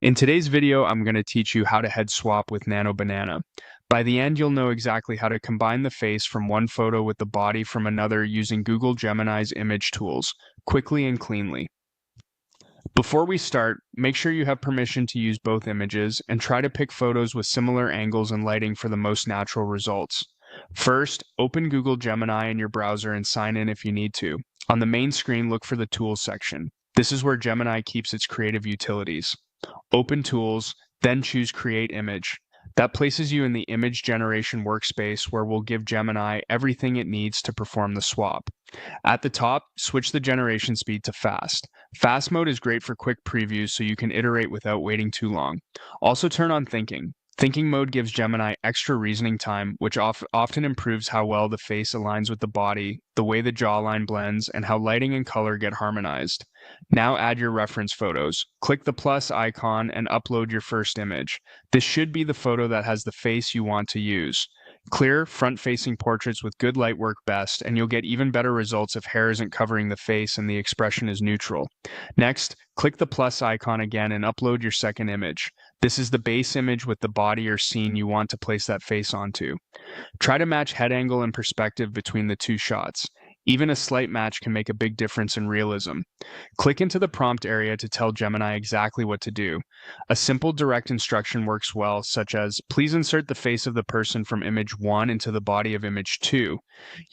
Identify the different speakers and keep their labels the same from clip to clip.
Speaker 1: In today's video, I'm going to teach you how to head swap with Nano. By the end, you'll know exactly how to combine the face from one photo with the body from another using Google Gemini's image tools, quickly and cleanly. Before we start, make sure you have permission to use both images and try to pick photos with similar angles and lighting for the most natural results. First, open Google Gemini in your browser and sign in if you need to. On the main screen, look for the Tools section. This is where Gemini keeps its creative utilities. Open Tools, then choose Create Image. That places you in the image generation workspace where we'll give Gemini everything it needs to perform the swap. At the top, switch the generation speed to fast. Fast mode is great for quick previews so you can iterate without waiting too long. Also turn on thinking. Thinking mode gives Gemini extra reasoning time, which often improves how well the face aligns with the body, the way the jawline blends, and how lighting and color get harmonized. Now add your reference photos. Click the plus icon and upload your first image. This should be the photo that has the face you want to use. Clear, front-facing portraits with good light work best, and you'll get even better results if hair isn't covering the face and the expression is neutral. Next, click the plus icon again and upload your second image. This is the base image with the body or scene you want to place that face onto. Try to match head angle and perspective between the two shots. Even a slight match can make a big difference in realism. Click into the prompt area to tell Gemini exactly what to do. A simple direct instruction works well, such as, please insert the face of the person from image 1 into the body of image 2.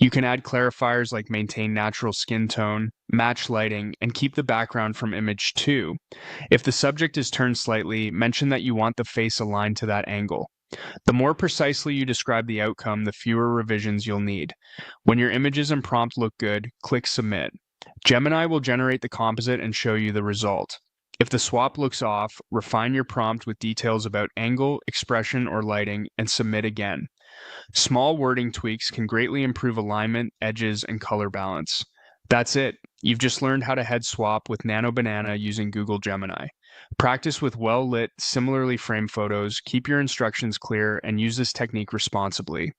Speaker 1: You can add clarifiers like maintain natural skin tone, match lighting, and keep the background from image 2. If the subject is turned slightly, mention that you want the face aligned to that angle. The more precisely you describe the outcome, the fewer revisions you'll need. When your images and prompt look good, click Submit. Gemini will generate the composite and show you the result. If the swap looks off, refine your prompt with details about angle, expression, or lighting, and submit again. Small wording tweaks can greatly improve alignment, edges, and color balance. That's it. You've just learned how to head swap with Nano using Google Gemini. Practice with well-lit, similarly framed photos, keep your instructions clear, and use this technique responsibly.